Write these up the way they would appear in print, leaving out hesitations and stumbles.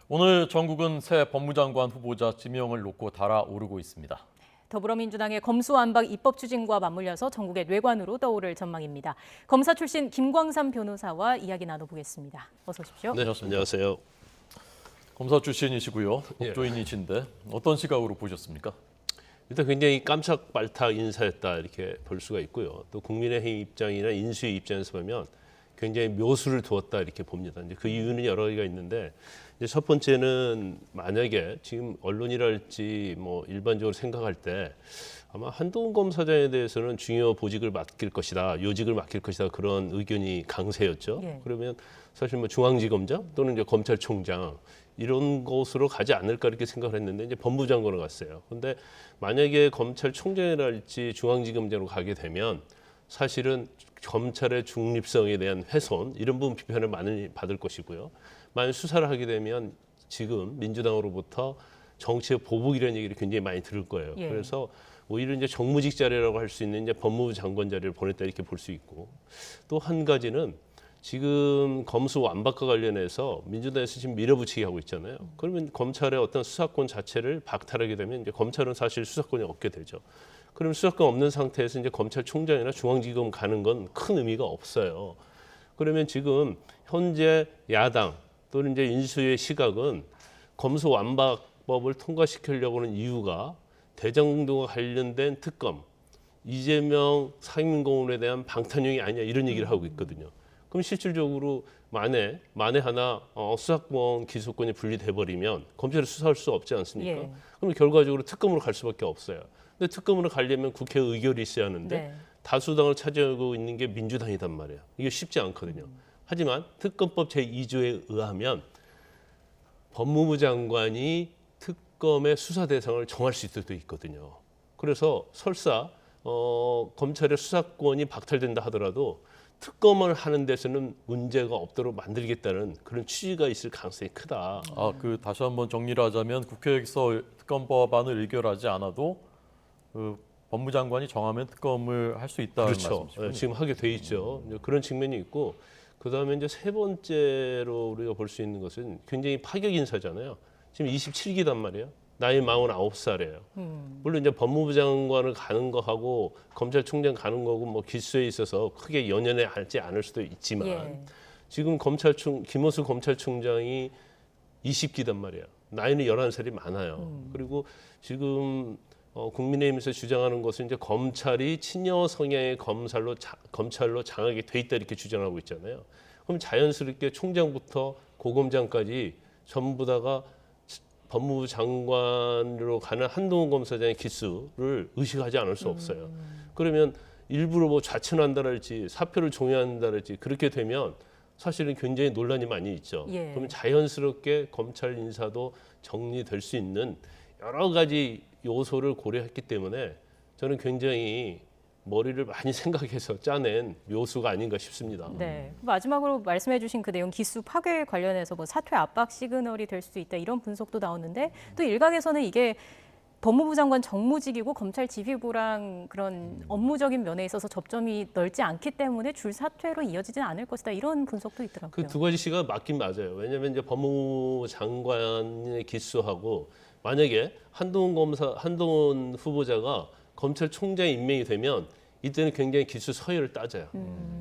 오늘 전국은 새 법무장관 후보자 지명을 놓고 달아오르고 있습니다. 더불어민주당의 검수완박 입법 추진과 맞물려서 전국의 뇌관으로 떠오를 전망입니다. 검사 출신 김광삼 변호사와 이야기 나눠보겠습니다. 어서 오십시오. 네, 안녕하세요. 검사 출신이시고요. 예. 법조인이신데 어떤 시각으로 보셨습니까? 일단 굉장히 깜짝발탁 인사였다 이렇게 볼 수가 있고요. 또 국민의힘 입장이나 인수위 입장에서 보면 굉장히 묘수를 두었다 이렇게 봅니다. 이제 그 이유는 여러 가지가 있는데 이제 첫 번째는 만약에 지금 언론이랄지 뭐 일반적으로 생각할 때 아마 한동훈 검사장에 대해서는 중요 보직을 맡길 것이다, 요직을 맡길 것이다 그런 의견이 강세였죠. 예. 그러면 사실 뭐 중앙지검장 또는 이제 검찰총장 이런 곳으로 가지 않을까 이렇게 생각을 했는데 이제 법무장관으로 갔어요. 근데 만약에 검찰총장이랄지 중앙지검장으로 가게 되면 사실은 검찰의 중립성에 대한 훼손 이런 부분 비판을 많이 받을 것이고요. 만약 수사를 하게 되면 지금 민주당으로부터 정치의 보복이라는 얘기를 굉장히 많이 들을 거예요. 예. 그래서 오히려 이제 정무직 자리라고 할 수 있는 이제 법무부 장관 자리를 보냈다 이렇게 볼 수 있고 또 한 가지는 지금 검수 완박과 관련해서 민주당에서 지금 밀어붙이기 하고 있잖아요. 그러면 검찰의 어떤 수사권 자체를 박탈하게 되면 이제 검찰은 사실 수사권이 없게 되죠. 그럼 수사권 없는 상태에서 이제 검찰총장이나 중앙지검 가는 건 큰 의미가 없어요. 그러면 지금 현재 야당 또는 이제 인수위의 시각은 검수 완박법을 통과시키려고 하는 이유가 대장동과 관련된 특검, 이재명 상임고문에 대한 방탄용이 아니냐 이런 얘기를 하고 있거든요. 그럼 실질적으로 만에 하나 수사권, 기소권이 분리돼 버리면 검찰이 수사할 수 없지 않습니까? 예. 그럼 결과적으로 특검으로 갈 수밖에 없어요. 근데 특검으로 가려면 국회 의결이 있어야 하는데 네. 다수당을 차지하고 있는 게 민주당이단 말이에요. 이게 쉽지 않거든요. 하지만 특검법 제2조에 의하면 법무부 장관이 특검의 수사 대상을 정할 수 있도록 돼 있거든요. 그래서 설사 검찰의 수사권이 박탈된다 하더라도 특검을 하는 데서는 문제가 없도록 만들겠다는 그런 취지가 있을 가능성이 크다. 다시 한번 정리를 하자면 국회에서 특검법안을 의결하지 않아도 법무장관이 정하면 특검을 할 수 있다는 그렇죠. 말씀이시군요. 지금 하게 돼 있죠. 이제 그런 측면이 있고 그다음에 이제 세 번째로 우리가 볼 수 있는 것은 굉장히 파격 인사잖아요. 지금 27기단 말이에요. 나이 49살이에요. 물론 이제 법무부 장관을 가는 거하고 검찰총장 가는 거고 뭐 기수에 있어서 크게 연연하지 않을 수도 있지만 예. 지금 김호수 검찰총장이 20기단 말이에요. 나이는 11살이 많아요. 그리고 지금 국민의힘에서 주장하는 것은 이제 검찰이 친여 성향의 검찰로 장악이 돼 있다 이렇게 주장하고 있잖아요. 그럼 자연스럽게 총장부터 고검장까지 전부 다가 법무부 장관으로 가는 한동훈 검사장의 기수를 의식하지 않을 수 없어요. 그러면 일부러 뭐 좌천한다랄지 사표를 종용한다랄지 그렇게 되면 사실은 굉장히 논란이 많이 있죠. 예. 그러면 자연스럽게 검찰 인사도 정리될 수 있는 여러 가지 요소를 고려했기 때문에 저는 굉장히 머리를 많이 생각해서 짜낸 묘수가 아닌가 싶습니다. 네. 마지막으로 말씀해주신 그 내용 기수 파괴 관련해서 뭐 사퇴 압박 시그널이 될 수 있다 이런 분석도 나오는데 또 일각에서는 이게 법무부 장관 정무직이고 검찰 지휘부랑 그런 업무적인 면에 있어서 접점이 넓지 않기 때문에 줄 사퇴로 이어지진 않을 것이다 이런 분석도 있더라고요. 그 두 가지 시가 맞긴 맞아요. 왜냐하면 이제 법무부 장관의 기수하고 만약에 한동훈 후보자가 검찰총장에 임명이 되면 이때는 굉장히 기수 서열을 따져요.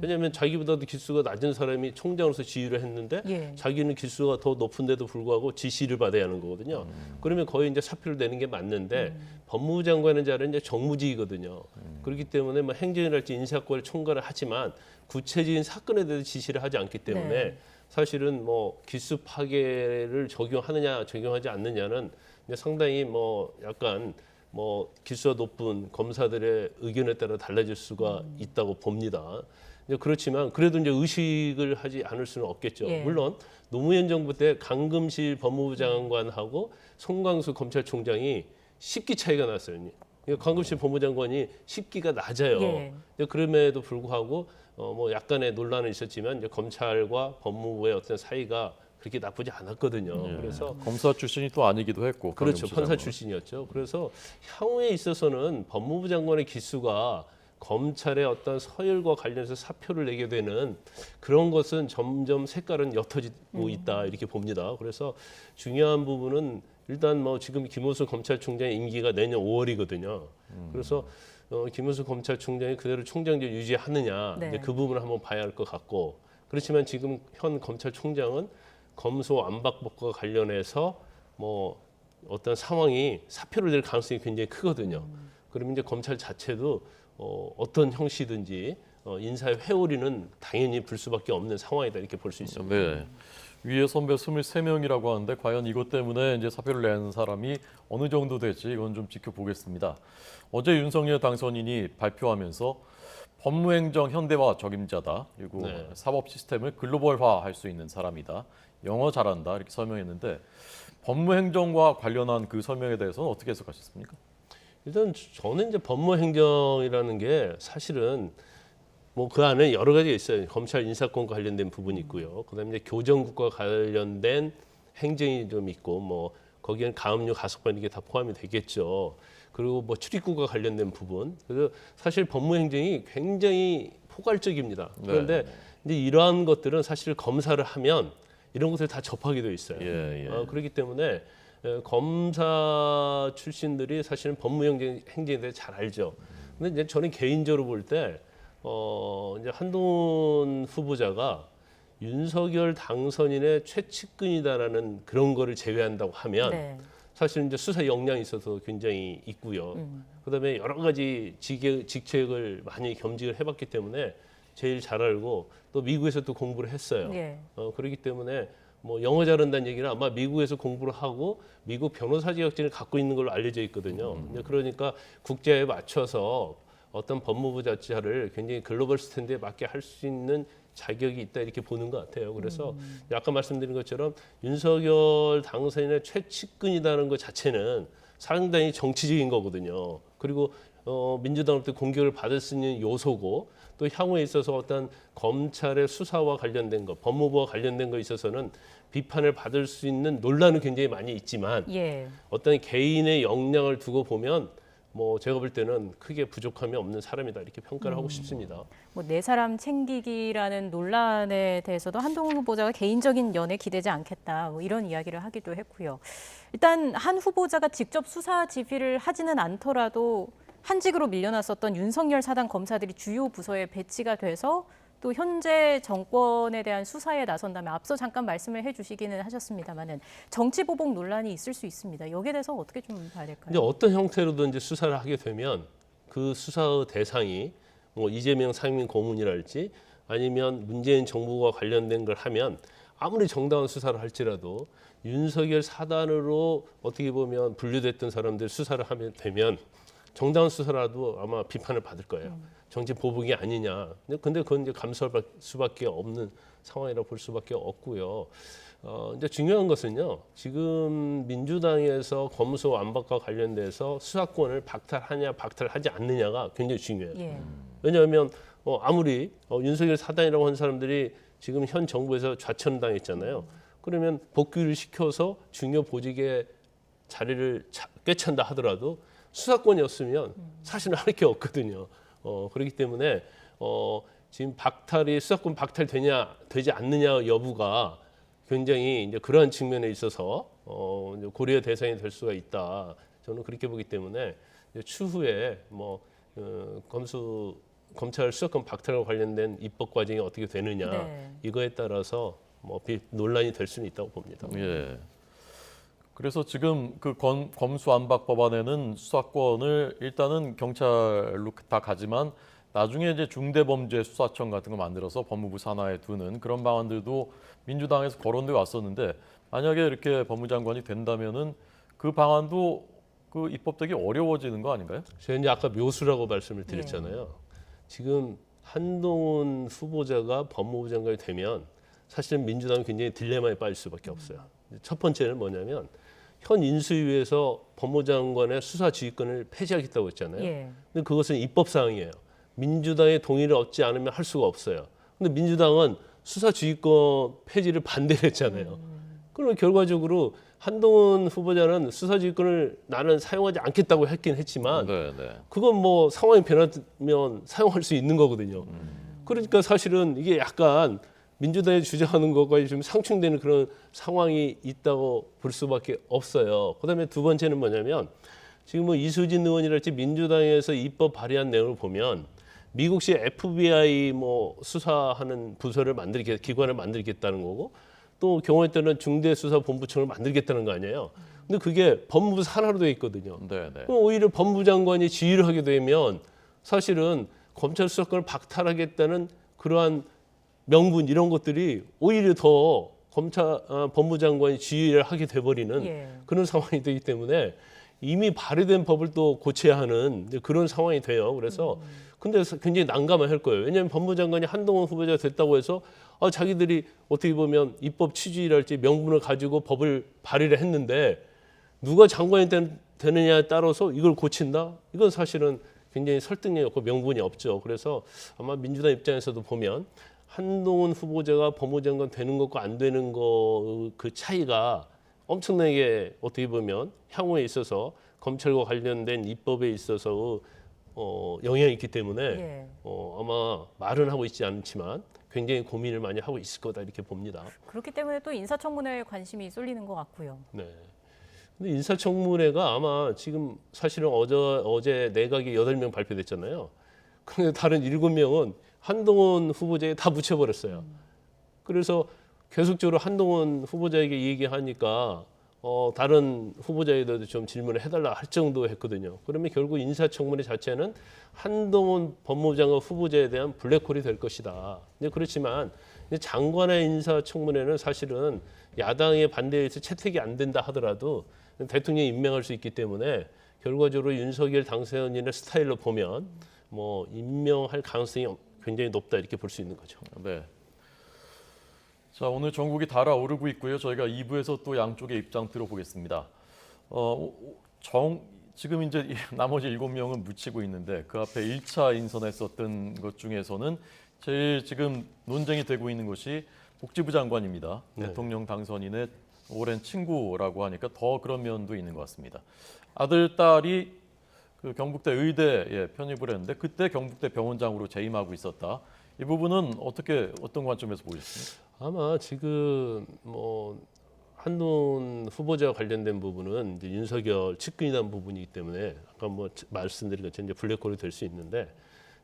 왜냐하면 자기보다도 기수가 낮은 사람이 총장으로서 지휘를 했는데 예. 자기는 기수가 더 높은데도 불구하고 지시를 받아야 하는 거거든요. 그러면 거의 이제 사표를 내는 게 맞는데 법무부 장관은 자리는 이제 정무직이거든요. 그렇기 때문에 뭐 행정이랄지 인사권을 총괄을 하지만 구체적인 사건에 대해서 지시를 하지 않기 때문에 네. 사실은 뭐 기수 파괴를 적용하느냐 적용하지 않느냐는 이제 상당히 뭐 약간 뭐 기수가 높은 검사들의 의견에 따라 달라질 수가 있다고 봅니다. 이제 그렇지만 그래도 이제 의식을 하지 않을 수는 없겠죠. 예. 물론 노무현 정부 때 강금실 법무부 장관하고 송광수 검찰총장이 10기 차이가 났어요. 강금실 법무부 장관이 10기가 낮아요. 예. 그럼에도 불구하고 뭐 약간의 논란은 있었지만 이제 검찰과 법무부의 어떤 사이가 그렇게 나쁘지 않았거든요. 그래서 검사 출신이 또 아니기도 했고. 그렇죠. 강경수 판사 장관은. 출신이었죠. 그래서 향후에 있어서는 법무부 장관의 기수가 검찰의 어떤 서열과 관련해서 사표를 내게 되는 그런 것은 점점 색깔은 옅어지고 있다 이렇게 봅니다. 그래서 중요한 부분은 일단 뭐 지금 김호수 검찰총장의 임기가 내년 5월이거든요. 그래서 김호수 검찰총장이 그대로 총장직 유지하느냐 네. 이제 그 부분을 한번 봐야 할 것 같고 그렇지만 지금 현 검찰총장은 검수 안박법과 관련해서 뭐 어떤 상황이 사표를 낼 가능성이 굉장히 크거든요. 그러면 이제 검찰 자체도 어떤 형식이든지 인사의 회오리는 당연히 불 수밖에 없는 상황이다 이렇게 볼 수 있습니다. 네. 위에 선배 23명이라고 하는데 과연 이것 때문에 이제 사표를 낸 사람이 어느 정도 될지 이건 좀 지켜보겠습니다. 어제 윤석열 당선인이 발표하면서 법무행정 현대화 적임자다. 그리고 네. 사법 시스템을 글로벌화할 수 있는 사람이다. 영어 잘한다 이렇게 설명했는데 법무행정과 관련한 그 설명에 대해서는 어떻게 해석하셨습니까? 일단 저는 이제 법무행정이라는 게 사실은 뭐 그 안에 여러 가지가 있어요. 검찰 인사권과 관련된 부분이 있고요. 그다음에 이제 교정국과 관련된 행정이 좀 있고 뭐 거기에는 가압류, 가석방 이게 다 포함이 되겠죠. 그리고 뭐 출입국과 관련된 부분. 그래서 사실 법무행정이 굉장히 포괄적입니다. 그런데 이제 이러한 것들은 사실 검사를 하면 이런 것을 다 접하게 돼 있어요. 예. 그렇기 때문에 검사 출신들이 사실은 법무행정에 대해 잘 알죠. 근데 이제 저는 개인적으로 볼 때 이제 한동훈 후보자가 윤석열 당선인의 최측근이다라는 그런 거를 제외한다고 하면 네. 사실 이제 수사 역량이 있어서 굉장히 있고요. 그다음에 여러 가지 직책을 많이 겸직을 해봤기 때문에 제일 잘 알고 또 미국에서 또 공부를 했어요. 예. 그렇기 때문에 뭐 영어 잘한다는 얘기는 아마 미국에서 공부를 하고 미국 변호사 자격증을 갖고 있는 걸로 알려져 있거든요. 그러니까 국제에 맞춰서 어떤 법무부 자체를 굉장히 글로벌 스탠드에 맞게 할 수 있는 자격이 있다 이렇게 보는 것 같아요. 그래서 아까 말씀드린 것처럼 윤석열 당선인의 최측근이라는 것 자체는 상당히 정치적인 거거든요. 그리고 민주당으로부터 공격을 받을 수 있는 요소고 또 향후에 있어서 어떤 검찰의 수사와 관련된 것, 법무부와 관련된 것에 있어서는 비판을 받을 수 있는 논란은 굉장히 많이 있지만 예. 어떤 개인의 역량을 두고 보면 뭐 제가 볼 때는 크게 부족함이 없는 사람이다 이렇게 평가를 하고 싶습니다. 뭐 네 사람 챙기기라는 논란에 대해서도 한동훈 후보자가 개인적인 연에 기대지 않겠다 뭐 이런 이야기를 하기도 했고요. 일단 한 후보자가 직접 수사 지휘를 하지는 않더라도 한직으로 밀려났었던 윤석열 사단 검사들이 주요 부서에 배치가 돼서 또 현재 정권에 대한 수사에 나선다면 앞서 잠깐 말씀을 해주시기는 하셨습니다만은 정치 보복 논란이 있을 수 있습니다. 여기에 대해서 어떻게 좀 봐야 될까요? 이제 어떤 형태로든지 수사를 하게 되면 그 수사의 대상이 뭐 이재명 상임 고문이랄지 아니면 문재인 정부와 관련된 걸 하면 아무리 정당한 수사를 할지라도 윤석열 사단으로 어떻게 보면 분류됐던 사람들 수사를 하면 되면 정당한 수사라도 아마 비판을 받을 거예요. 정치 보복이 아니냐. 근데 그건 이제 감수할 수밖에 없는 상황이라고 볼 수밖에 없고요. 이제 중요한 것은요. 지금 민주당에서 검수 안박과 관련돼서 수사권을 박탈하냐, 박탈하지 않느냐가 굉장히 중요해요. 예. 왜냐하면 아무리 윤석열 사단이라고 하는 사람들이 지금 현 정부에서 좌천당했잖아요. 그러면 복귀를 시켜서 중요 보직의 자리를 꿰찬다 하더라도 수사권이었으면 사실은 할 게 없거든요. 그렇기 때문에 지금 수사권 박탈되냐 되지 않느냐 여부가 굉장히 이제 그러한 측면에 있어서 이제 고려 대상이 될 수가 있다. 저는 그렇게 보기 때문에 이제 추후에 뭐 검찰 수사권 박탈과 관련된 입법 과정이 어떻게 되느냐 네. 이거에 따라서 뭐 논란이 될 수는 있다고 봅니다. 예. 그래서 지금 그 검수안박 법안에는 수사권을 일단은 경찰로 다 가지만 나중에 이제 중대범죄수사청 같은 거 만들어서 법무부 산하에 두는 그런 방안들도 민주당에서 거론돼 왔었는데 만약에 이렇게 법무장관이 된다면은 그 방안도 그 입법되기 어려워지는 거 아닌가요? 제가 이제 아까 묘수라고 말씀을 드렸잖아요. 지금 한동훈 후보자가 법무부 장관이 되면 사실은 민주당은 굉장히 딜레마에 빠질 수밖에 없어요. 첫 번째는 뭐냐면 현 인수위에서 법무장관의 수사 지휘권을 폐지하겠다고 했잖아요. 예. 근데 그것은 입법 사항이에요. 민주당의 동의를 얻지 않으면 할 수가 없어요. 근데 민주당은 수사 지휘권 폐지를 반대를 했잖아요. 그러면 결과적으로 한동훈 후보자는 수사지휘권을 나는 사용하지 않겠다고 했긴 했지만 네, 네. 그건 뭐 상황이 변하면 사용할 수 있는 거거든요. 그러니까 사실은 이게 약간 민주당이 주장하는 것과 좀 상충되는 그런 상황이 있다고 볼 수밖에 없어요. 그다음에 두 번째는 뭐냐면 지금 뭐 이수진 의원이랄지 민주당에서 입법 발의한 내용을 보면 미국식 FBI 뭐 수사하는 부서를 기관을 만들겠다는 거고 또 경우에 따른 중대수사본부청을 만들겠다는 거 아니에요. 근데 그게 법무부 산하로 되어 있거든요. 네, 네. 그럼 오히려 법무부 장관이 지휘를 하게 되면 사실은 검찰 수사권을 박탈하겠다는 그러한 명분 이런 것들이 오히려 더 법무부 장관이 지휘를 하게 돼버리는 예. 그런 상황이 되기 때문에 이미 발의된 법을 또 고쳐야 하는 이제 그런 상황이 돼요. 그래서 근데 굉장히 난감할 거예요. 왜냐하면 법무부 장관이 한동훈 후보자가 됐다고 해서 자기들이 어떻게 보면 입법 취지랄지 명분을 가지고 법을 발의를 했는데 누가 장관이 되느냐에 따라서 이걸 고친다? 이건 사실은 굉장히 설득력이 없고 명분이 없죠. 그래서 아마 민주당 입장에서도 보면 한동훈 후보자가 법무부 장관 되는 것과 안 되는 거 그 차이가 엄청나게 어떻게 보면 향후에 있어서 검찰과 관련된 입법에 있어서 영향이 있기 때문에 예. 아마 말은 하고 있지 않지만 굉장히 고민을 많이 하고 있을 거다 이렇게 봅니다. 그렇기 때문에 또 인사청문회에 관심이 쏠리는 것 같고요. 네. 근데 인사청문회가 아마 지금 사실은 어제 내각이 8명 발표됐잖아요. 그런데 다른 7명은 한동훈 후보자에 다 묻혀버렸어요. 그래서 계속적으로 한동훈 후보자에게 얘기하니까 다른 후보자에도 좀 질문을 해달라 할 정도 했거든요. 그러면 결국 인사청문회 자체는 한동훈 법무부 장관 후보자에 대한 블랙홀이 될 것이다. 이제 그렇지만 장관의 인사청문회는 사실은 야당의 반대에 의해서 채택이 안 된다 하더라도 대통령이 임명할 수 있기 때문에 결과적으로 윤석열 당선인의 스타일로 보면 뭐 임명할 가능성이 굉장히 높다 이렇게 볼 수 있는 거죠. 네. 자, 오늘 전국이 달아오르고 있고요. 저희가 2부에서 또 양쪽의 입장 들어보겠습니다. 지금 이제 나머지 7명은 묻히고 있는데 그 앞에 1차 인선했었던 것 중에서는 제일 지금 논쟁이 되고 있는 것이 복지부 장관입니다. 네. 대통령 당선인의 오랜 친구라고 하니까 더 그런 면도 있는 것 같습니다. 아들, 딸이 그 경북대 의대에 편입을 했는데 그때 경북대 병원장으로 재임하고 있었다. 이 부분은 어떤 관점에서 보셨습니까? 아마 지금 뭐 한동훈 후보자와 관련된 부분은 이제 윤석열 측근이라는 부분이기 때문에 아까 뭐 말씀드린 것처럼 이제 블랙홀이 될 수 있는데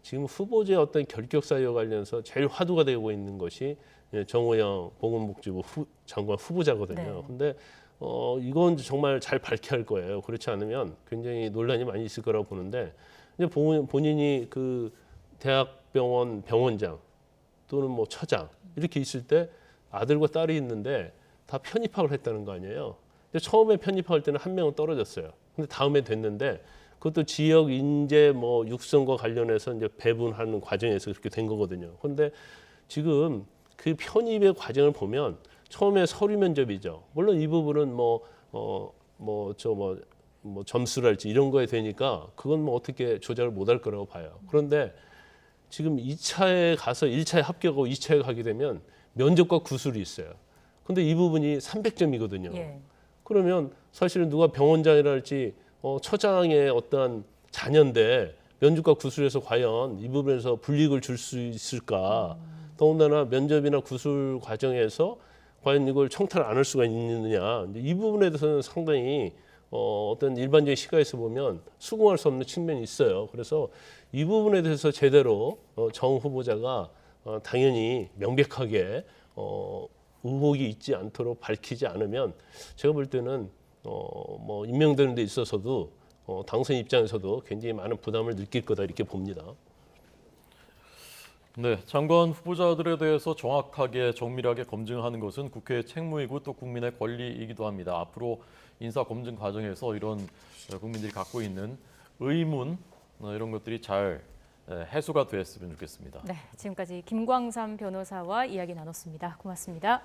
지금 후보자의 어떤 결격 사유와 관련해서 제일 화두가 되고 있는 것이 정호영 보건복지부 장관 후보자거든요. 네. 근데 이건 정말 잘 밝혀야 할 거예요. 그렇지 않으면 굉장히 논란이 많이 있을 거라고 보는데 이제 본인이 그 대학병원 병원장 또는 뭐 처장 이렇게 있을 때 아들과 딸이 있는데 다 편입학을 했다는 거 아니에요. 근데 처음에 편입할 때는 한 명은 떨어졌어요. 근데 다음에 됐는데 그것도 지역 인재 뭐 육성과 관련해서 이제 배분하는 과정에서 그렇게 된 거거든요. 그런데 지금 그 편입의 과정을 보면 처음에 서류 면접이죠. 물론 이 부분은 뭐 점수랄지 이런 거에 되니까 그건 뭐 어떻게 조작을 못할 거라고 봐요. 그런데 지금 2차에 가서 1차에 합격하고 2차에 가게 되면 면접과 구술이 있어요. 근데 이 부분이 300점이거든요. 예. 그러면 사실은 누가 병원장이랄지 처장의 어떠한 자녀인데 면접과 구술에서 과연 이 부분에서 불이익을 줄 수 있을까? 더군다나 면접이나 구술 과정에서 과연 이걸 청탁을 안 할 수가 있느냐? 이 부분에 대해서는 상당히 어떤 일반적인 시각에서 보면 수긍할 수 없는 측면이 있어요. 그래서 이 부분에 대해서 제대로 정 후보자가 당연히 명백하게 의혹이 있지 않도록 밝히지 않으면 제가 볼 때는 뭐 임명되는 데 있어서도 당선 입장에서도 굉장히 많은 부담을 느낄 거다 이렇게 봅니다. 네, 장관 후보자들에 대해서 정확하게 정밀하게 검증하는 것은 국회의 책무이고 또 국민의 권리이기도 합니다. 앞으로 인사 검증 과정에서 이런 국민들이 갖고 있는 의문 이런 것들이 잘 해소가 됐으면 좋겠습니다. 네, 지금까지 김광삼 변호사와 이야기 나눴습니다. 고맙습니다.